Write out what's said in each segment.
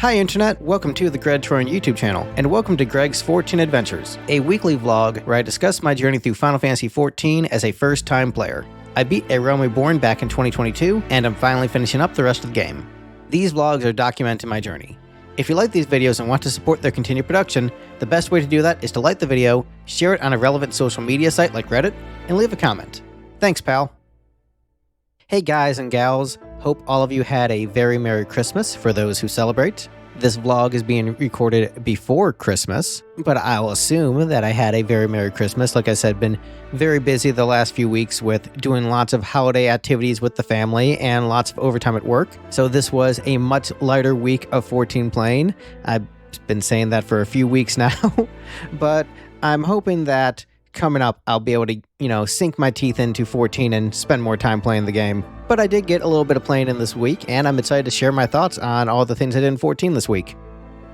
Hi Internet, welcome to the Greg Troyan YouTube channel, and welcome to Greg's 14 Adventures, a weekly vlog where I discuss my journey through Final Fantasy XIV as a first-time player. I beat A Realm Reborn back in 2022, and I'm finally finishing up the rest of the game. These vlogs are documenting my journey. If you like these videos and want to support their continued production, the best way to do that is to like the video, share it on a relevant social media site like Reddit, and leave a comment. Thanks, pal. Hey guys and gals, hope all of you had a very Merry Christmas for those who celebrate. This vlog is being recorded before Christmas, but I'll assume that I had a very Merry Christmas. Like I said, been very busy the last few weeks with doing lots of holiday activities with the family and lots of overtime at work. So this was a much lighter week of 14 playing. I've been saying that for a few weeks now, but I'm hoping that coming up, I'll be able to, sink my teeth into 14 and spend more time playing the game. But I did get a little bit of playing in this week, and I'm excited to share my thoughts on all the things I did in 14 this week.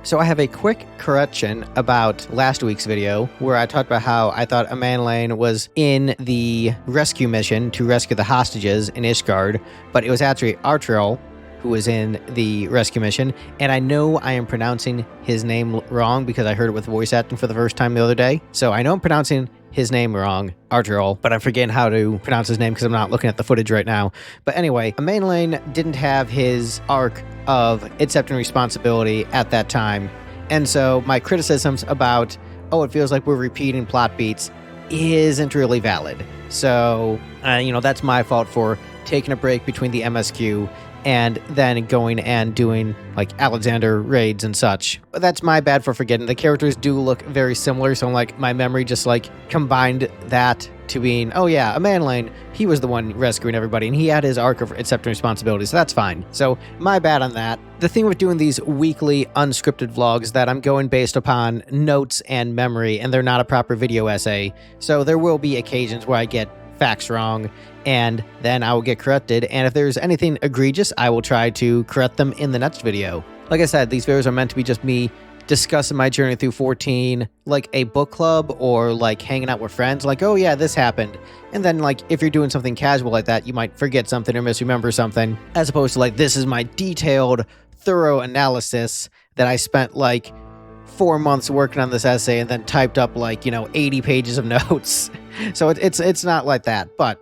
So I have a quick correction about last week's video, where I talked about how I thought Amandine was in the rescue mission to rescue the hostages in Ishgard, but it was actually Artriel who was in the rescue mission, and I know I am pronouncing his name wrong because I heard it with voice acting for the first time the other day. So I know I'm pronouncing his name wrong, Artriel, but I'm forgetting how to pronounce his name because I'm not looking at the footage right now. But anyway, Amandine didn't have his arc of accepting responsibility at that time, and so my criticisms about, it feels like we're repeating plot beats, isn't really valid. So, that's my fault for taking a break between the MSQ and then going and doing like Alexander raids and such. But that's my bad for forgetting. The characters do look very similar, so my memory just combined that to being, Amandine, he was the one rescuing everybody, and he had his arc of accepting responsibility, so that's fine. So my bad on that. The thing with doing these weekly unscripted vlogs is that I'm going based upon notes and memory, and they're not a proper video essay. So there will be occasions where I get facts wrong, and then I will get corrected, and if there's anything egregious, I will try to correct them in the next video. Like I said, these videos are meant to be just me discussing my journey through 14, like a book club, or like hanging out with friends, like, oh yeah, this happened. And then if you're doing something casual like that, you might forget something or misremember something, as opposed to this is my detailed, thorough analysis that I spent 4 months working on this essay and then typed up 80 pages of notes. So it's not like that, but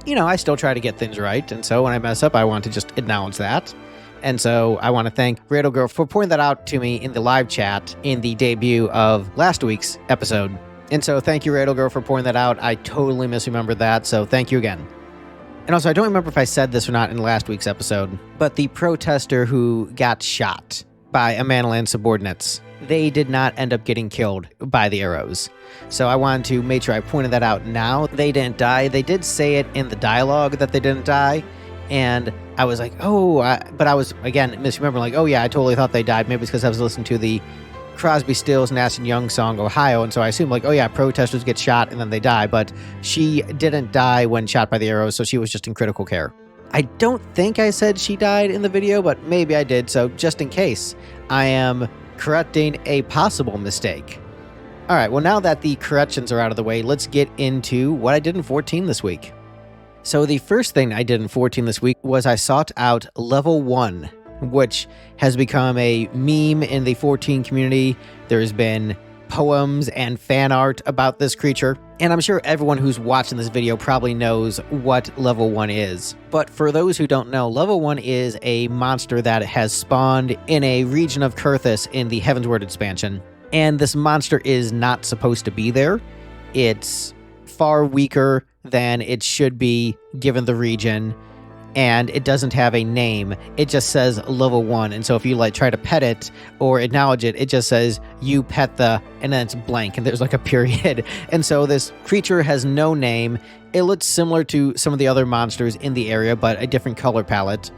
I still try to get things right, and so when I mess up, I want to just acknowledge that. And so I want to thank Radel Girl for pointing that out to me in the live chat in the debut of last week's episode. And so thank you, Radel Girl, for pointing that out. I totally misremembered that, so thank you again. And also, I don't remember if I said this or not in last week's episode, but the protester who got shot by Amandine's subordinates, they did not end up getting killed by the arrows. So I wanted to make sure I pointed that out now. They didn't die. They did say it in the dialogue that they didn't die. And I was like, but I was, again, misremembering, I totally thought they died. Maybe it's because I was listening to the Crosby, Stills, Nash & Young song, Ohio. And so I assumed protesters get shot and then they die. But she didn't die when shot by the arrows, so she was just in critical care. I don't think I said she died in the video, but maybe I did. So just in case, I am correcting a possible mistake. All right, well, now that the corrections are out of the way, let's get into what I did in 14 this week. So the first thing I did in 14 this week was I sought out level 1, which has become a meme in the 14 community. There's been poems and fan art about this creature, and I'm sure everyone who's watching this video probably knows what level 1 is. But for those who don't know, level 1 is a monster that has spawned in a region of Kurthus in the Heavensward expansion. And this monster is not supposed to be there. It's far weaker than it should be given the region, and it doesn't have a name. It just says level 1, and so if you try to pet it or acknowledge it, it just says you pet the, and then it's blank, and there's a period. And so this creature has no name. It looks similar to some of the other monsters in the area, but a different color palette.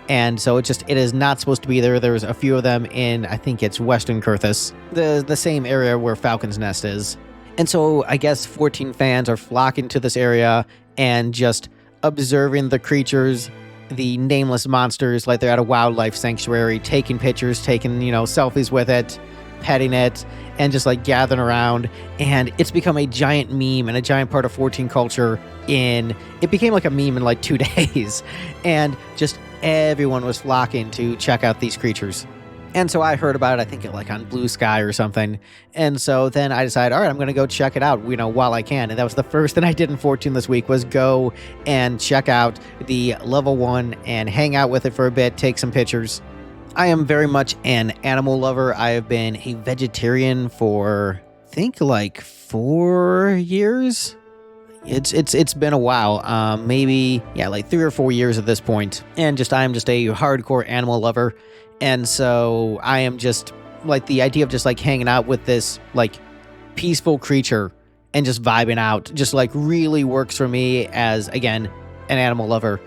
And so it is not supposed to be there. There's a few of them in, I think it's Western Kurthus, the same area where Falcon's Nest is. And so I guess 14 fans are flocking to this area and just observing the creatures, the nameless monsters, like they're at a wildlife sanctuary, taking pictures, taking, selfies with it, petting it, and just gathering around. And it's become a giant meme and a giant part of 14 culture. It became a meme in 2 days. And just everyone was flocking to check out these creatures. And so I heard about it, I think like on Blue Sky or something. And so then I decided, all right, I'm going to go check it out, while I can. And that was the first thing I did in 14 this week, was go and check out the level 1 and hang out with it for a bit, take some pictures. I am very much an animal lover. I have been a vegetarian for, I think, like 4 years. It's been a while, maybe, like 3 or 4 years at this point. And I am just a hardcore animal lover. And so I am just, like, the idea of just, like, hanging out with this, like, peaceful creature and just vibing out just, like, really works for me as, again, an animal lover.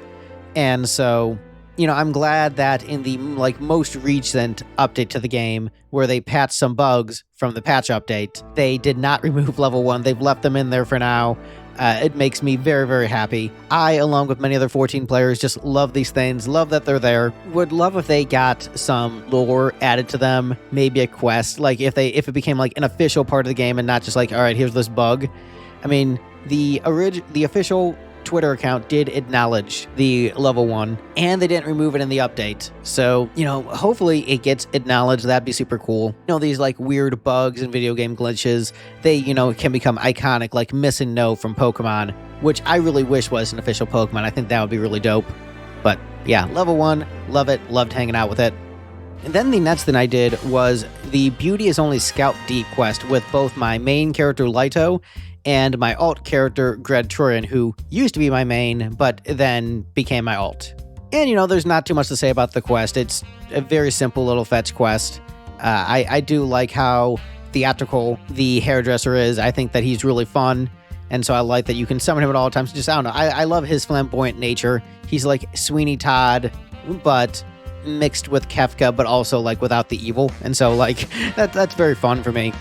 And so, I'm glad that in the, like, most recent update to the game, where they patched some bugs from the patch update, they did not remove level 1. They've left them in there for now. It makes me very, very happy. I, along with many other 14 players, just love these things, love that they're there. Would love if they got some lore added to them, maybe a quest, like if it became like an official part of the game and not just like, all right, here's this bug. I mean, the official Twitter account did acknowledge the level 1, and they didn't remove it in the update. So, hopefully it gets acknowledged. That'd be super cool. These like weird bugs and video game glitches, they, can become iconic, like Miss and No from Pokemon, which I really wish was an official Pokemon. I think that would be really dope. But yeah, level 1, love it, loved hanging out with it. And then the next thing I did was the Beauty is Only Scalp Deep quest with both my main character Lito and my alt character, Glamour, who used to be my main, but then became my alt. And, there's not too much to say about the quest. It's a very simple little fetch quest. I do like how theatrical the hairdresser is. I think that he's really fun, and so I like that you can summon him at all times. Just, I don't know, I love his flamboyant nature. He's like Sweeney Todd, but mixed with Kefka, but also, like, without the evil. And so, like, that's very fun for me.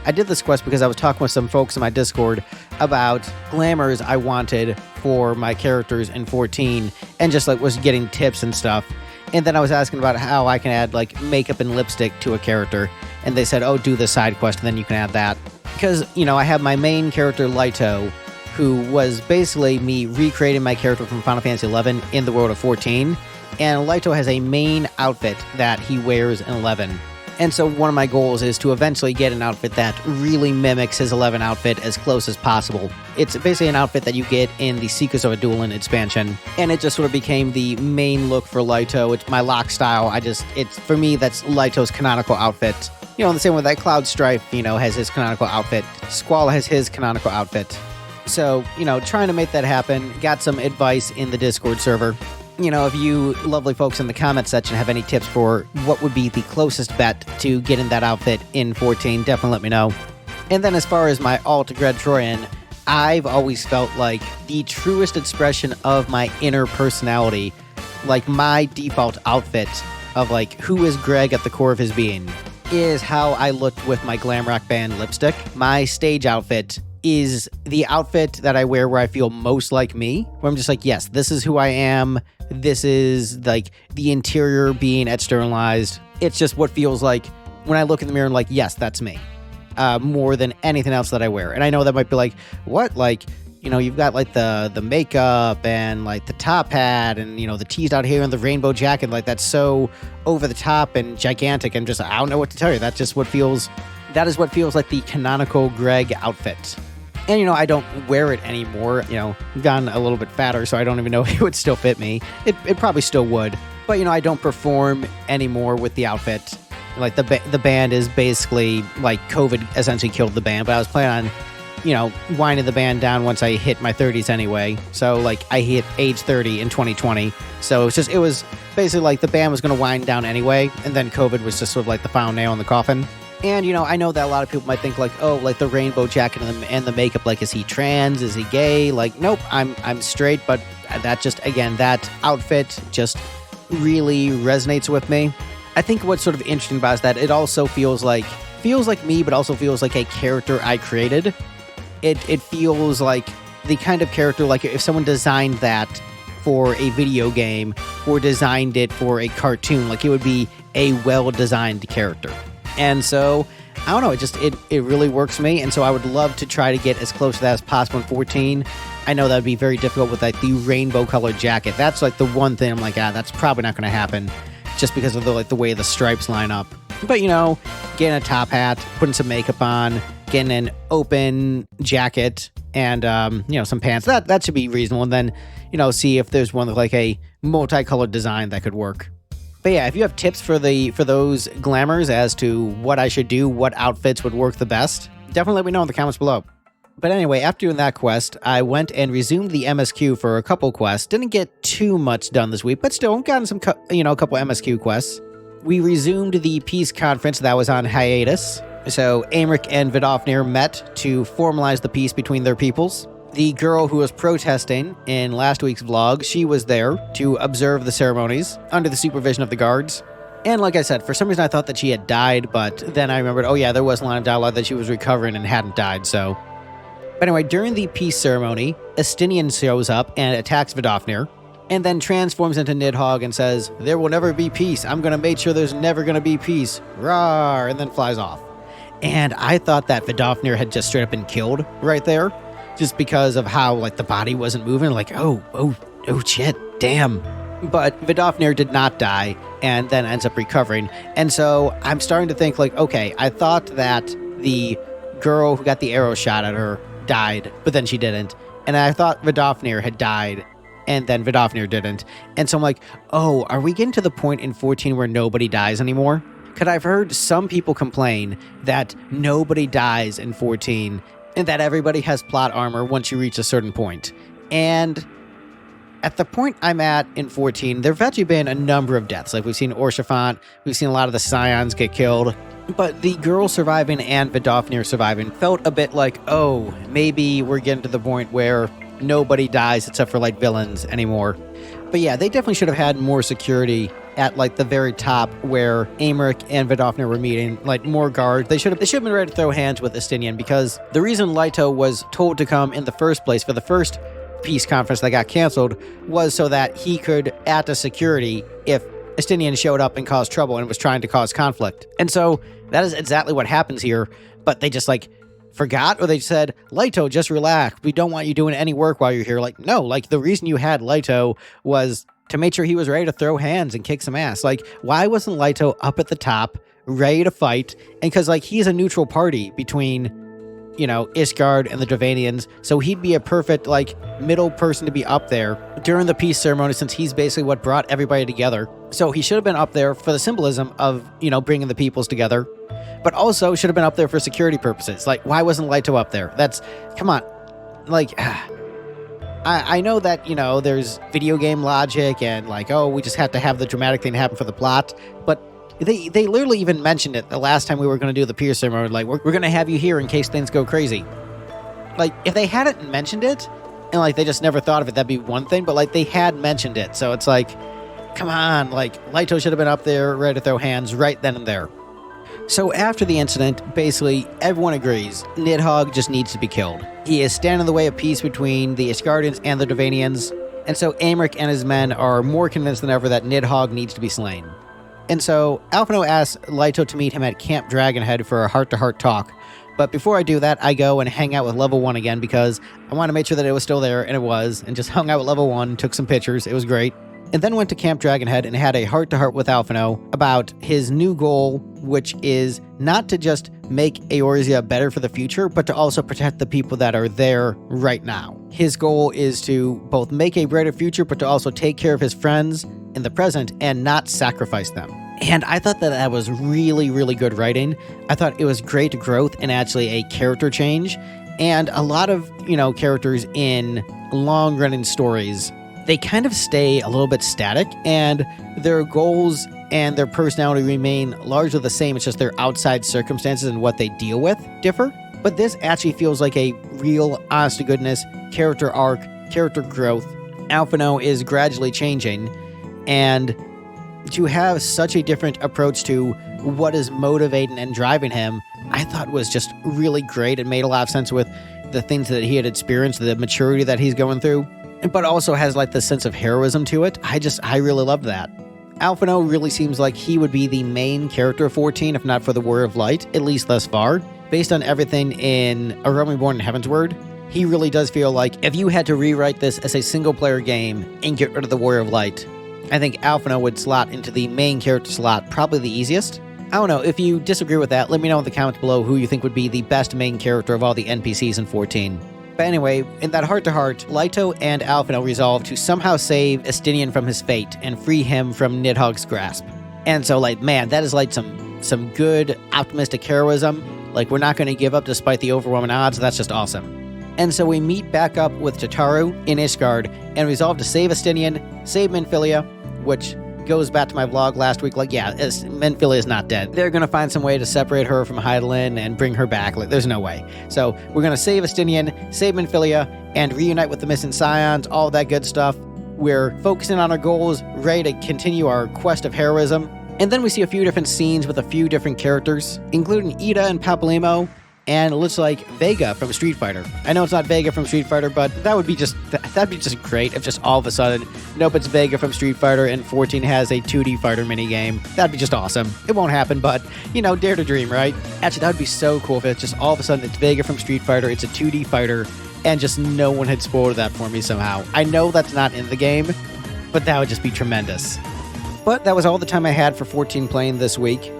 I did this quest because I was talking with some folks in my Discord about glamours I wanted for my characters in 14, and just like was getting tips and stuff. And then I was asking about how I can add like makeup and lipstick to a character, and they said, oh, do the side quest and then you can add that. Because, I have my main character Lito, who was basically me recreating my character from Final Fantasy XI in the world of 14, and Lito has a main outfit that he wears in 11. And so one of my goals is to eventually get an outfit that really mimics his 11 outfit as close as possible. It's basically an outfit that you get in the Secrets of a Dueling expansion, and it just sort of became the main look for Lito. It's my lock style. For me, that's Lito's canonical outfit. In the same way that Cloud Strife, has his canonical outfit. Squall has his canonical outfit. So, trying to make that happen, got some advice in the Discord server. If you lovely folks in the comments section have any tips for what would be the closest bet to getting that outfit in 14, definitely let me know. And then as far as my alt Glamour, I've always felt like the truest expression of my inner personality, like my default outfit of like who is Greg at the core of his being, is how I looked with my glam rock band lipstick. My stage outfit is the outfit that I wear where I feel most like me, where I'm just like, yes, this is who I am. This is like the interior being externalized. It's just what feels like when I look in the mirror and like, yes, that's me, more than anything else that I wear. And I know that might be like, what? Like, you've got like the makeup and like the top hat and, the teased out hair and the rainbow jacket. Like that's so over the top and gigantic. And just, I don't know what to tell you. That is what feels like the canonical Greg outfit. And, I don't wear it anymore. I've gotten a little bit fatter, so I don't even know if it would still fit me. It probably still would. But, I don't perform anymore with the outfit. Like, the band is basically, like, COVID essentially killed the band. But I was planning on, winding the band down once I hit my 30s anyway. So, like, I hit age 30 in 2020. So, it was basically like the band was going to wind down anyway. And then COVID was just sort of like the final nail in the coffin. And, I know that a lot of people might think like, oh, like the rainbow jacket and the makeup, like, is he trans? Is he gay? Like, nope, I'm straight. But that just, again, that outfit just really resonates with me. I think what's sort of interesting about it is that it also feels like me, but also feels like a character I created. It feels like the kind of character, like if someone designed that for a video game or designed it for a cartoon, like it would be a well-designed character. And so, I don't know, it really works for me, and so I would love to try to get as close to that as possible in 14. I know that would be very difficult with, like, the rainbow-colored jacket. That's, like, the one thing I'm like, that's probably not going to happen, just because of the way the stripes line up. But, you know, getting a top hat, putting some makeup on, getting an open jacket, and, you know, some pants, that should be reasonable. And then, you know, see if there's one with like a multicolored design that could work. But yeah, if you have tips for those glamours as to what I should do, what outfits would work the best, definitely let me know in the comments below. But anyway, after doing that quest, I went and resumed the MSQ for a couple quests. Didn't get too much done this week, but still gotten some, you know, a couple MSQ quests. We resumed the peace conference that was on hiatus. So Aymeric and Vidofnir met to formalize the peace between their peoples. The girl who was protesting in last week's vlog, she was there to observe the ceremonies under the supervision of the guards. And like I said, for some reason I thought that she had died, but then I remembered, oh yeah, there was a line of dialogue that she was recovering and hadn't died, so... But anyway, during the peace ceremony, Estinian shows up and attacks Vidofnir, and then transforms into Nidhogg and says, "There will never be peace. I'm gonna make sure there's never gonna be peace. Rawr!" And then flies off. And I thought that Vidofnir had just straight up been killed right there, just because of how, like, the body wasn't moving. Like, oh shit, damn. But Vidofnir did not die, and then ends up recovering. And so I'm starting to think, like, okay, I thought that the girl who got the arrow shot at her died, but then she didn't. And I thought Vidofnir had died, and then Vidofnir didn't. And so I'm like, oh, are we getting to the point in 14 where nobody dies anymore? Because I've heard some people complain that nobody dies in 14, and that everybody has plot armor once you reach a certain point. And at the point I'm at in 14, there have actually been a number of deaths. Like, we've seen Orshafant, we've seen a lot of the Scions get killed. But the girl surviving and Vidofnir surviving felt a bit like, oh, maybe we're getting to the point where nobody dies except for, like, villains anymore. But yeah, they definitely should have had more security at, like, the very top where Aymeric and Vidofnir were meeting, like, more guards. They should have been ready to throw hands with Estinian, because the reason Leto was told to come in the first place for the first peace conference that got canceled was so that he could act as security if Estinian showed up and caused trouble and was trying to cause conflict. And so that is exactly what happens here, but they just, like, forgot, or they said, Leto, just relax. We don't want you doing any work while you're here. Like, no, like, the reason you had Leto was to make sure he was ready to throw hands and kick some ass. Like, why wasn't Leto up at the top, ready to fight? And because, like, he's a neutral party between, you know, Ishgard and the Dravanians, so he'd be a perfect, like, middle person to be up there during the peace ceremony, since he's basically what brought everybody together. So he should have been up there for the symbolism of, you know, bringing the peoples together, but also should have been up there for security purposes. Like, why wasn't Leto up there? That's, come on, like, I know that, you know, there's video game logic and, like, oh, we just have to have the dramatic thing happen for the plot, but they literally even mentioned it the last time we were going to do the peace ceremony. Like, we're going to have you here in case things go crazy. Like, if they hadn't mentioned it, and, like, they just never thought of it, that'd be one thing, but, like, they had mentioned it, so it's like, come on, like, Leto should have been up there ready to throw hands right then and there. So after the incident, basically everyone agrees Nidhogg just needs to be killed. He is standing in the way of peace between the Ishgardians and the Dravanians, and so Aymeric and his men are more convinced than ever that Nidhogg needs to be slain. And so Alphinaud asks Leto to meet him at Camp Dragonhead for a heart-to-heart talk. But before I do that, I go and hang out with level 1 again, because I want to make sure that it was still there, and it was, and just hung out with level 1, took some pictures, it was great. And then went to Camp Dragonhead and had a heart-to-heart with Alphinaud about his new goal, which is not to just make Eorzea better for the future, but to also protect the people that are there right now. His goal is to both make a brighter future, but to also take care of his friends in the present and not sacrifice them. And I thought that that was really, really good writing. I thought it was great growth and actually a character change. And a lot of, you know, characters in long-running stories, they kind of stay a little bit static, and their goals and their personality remain largely the same. It's just their outside circumstances and what they deal with differ. But this actually feels like a real, honest-to-goodness character arc, character growth. Alphinaud is gradually changing, and to have such a different approach to what is motivating and driving him, I thought was just really great. It made a lot of sense with the things that he had experienced, the maturity that he's going through, but also has, like, the sense of heroism to it. I really loved that. Alphinaud really seems like he would be the main character of 14, if not for the Warrior of Light, at least thus far. Based on everything in A Realm Reborn and Heavensward, he really does feel like if you had to rewrite this as a single-player game and get rid of the Warrior of Light, I think Alphinaud would slot into the main character slot probably the easiest. I don't know, if you disagree with that, let me know in the comments below who you think would be the best main character of all the NPCs in 14. But anyway, in that heart-to-heart, Leto and Alphinaud resolve to somehow save Estinian from his fate and free him from Nidhogg's grasp. And so, like, man, that is like some good, optimistic heroism. Like, we're not going to give up despite the overwhelming odds. That's just awesome. And so we meet back up with Tataru in Ishgard and resolve to save Estinian, save Minfilia, which goes back to my vlog last week. Like, yeah, Minfilia is not dead. They're going to find some way to separate her from Hydaelyn and bring her back. Like, there's no way. So we're going to save Estinian, save Minfilia, and reunite with the missing Scions, all that good stuff. We're focusing on our goals, ready to continue our quest of heroism. And then we see a few different scenes with a few different characters, including Ida and Papalymo, and it looks like Vega from Street Fighter. I know it's not Vega from Street Fighter, but that'd be just great if just all of a sudden, nope, it's Vega from Street Fighter and 14 has a 2D fighter minigame. That'd be just awesome. It won't happen, but, you know, dare to dream, right? Actually, that would be so cool if it's just all of a sudden it's Vega from Street Fighter, it's a 2D fighter, and just no one had spoiled that for me somehow. I know that's not in the game, but that would just be tremendous. But that was all the time I had for 14 playing this week.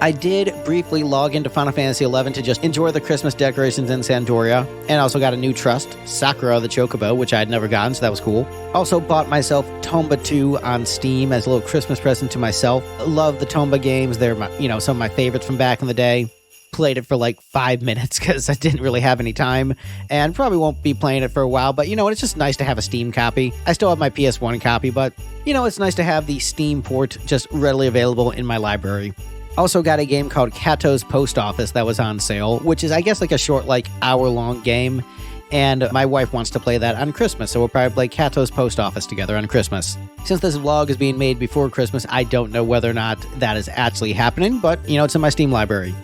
I did briefly log into Final Fantasy XI to just enjoy the Christmas decorations in Sandoria, and also got a new trust, Sakura the Chocobo, which I had never gotten, so that was cool. Also bought myself Tomba 2 on Steam as a little Christmas present to myself. Love the Tomba games, they're some of my favorites from back in the day. Played it for like 5 minutes because I didn't really have any time, and probably won't be playing it for a while, but it's just nice to have a Steam copy. I still have my PS1 copy, but it's nice to have the Steam port just readily available in my library. Also got a game called Kato's Post Office that was on sale, which is, I guess, like a short, like, hour-long game. And my wife wants to play that on Christmas, so we'll probably play Kato's Post Office together on Christmas. Since this vlog is being made before Christmas, I don't know whether or not that is actually happening, but, it's in my Steam library.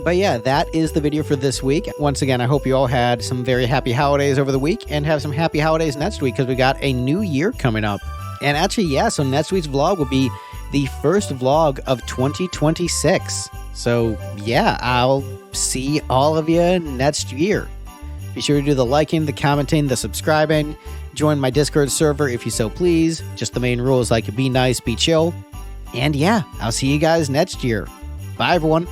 But yeah, that is the video for this week. Once again, I hope you all had some very happy holidays over the week, and have some happy holidays next week, because we got a new year coming up. And actually, yeah, so next week's vlog will be the first vlog of 2026. So yeah, I'll see all of you next year. Be sure to do the liking, the commenting, the subscribing. Join my Discord server if you so please. Just the main rules, like be nice, be chill. And yeah, I'll see you guys next year. Bye everyone.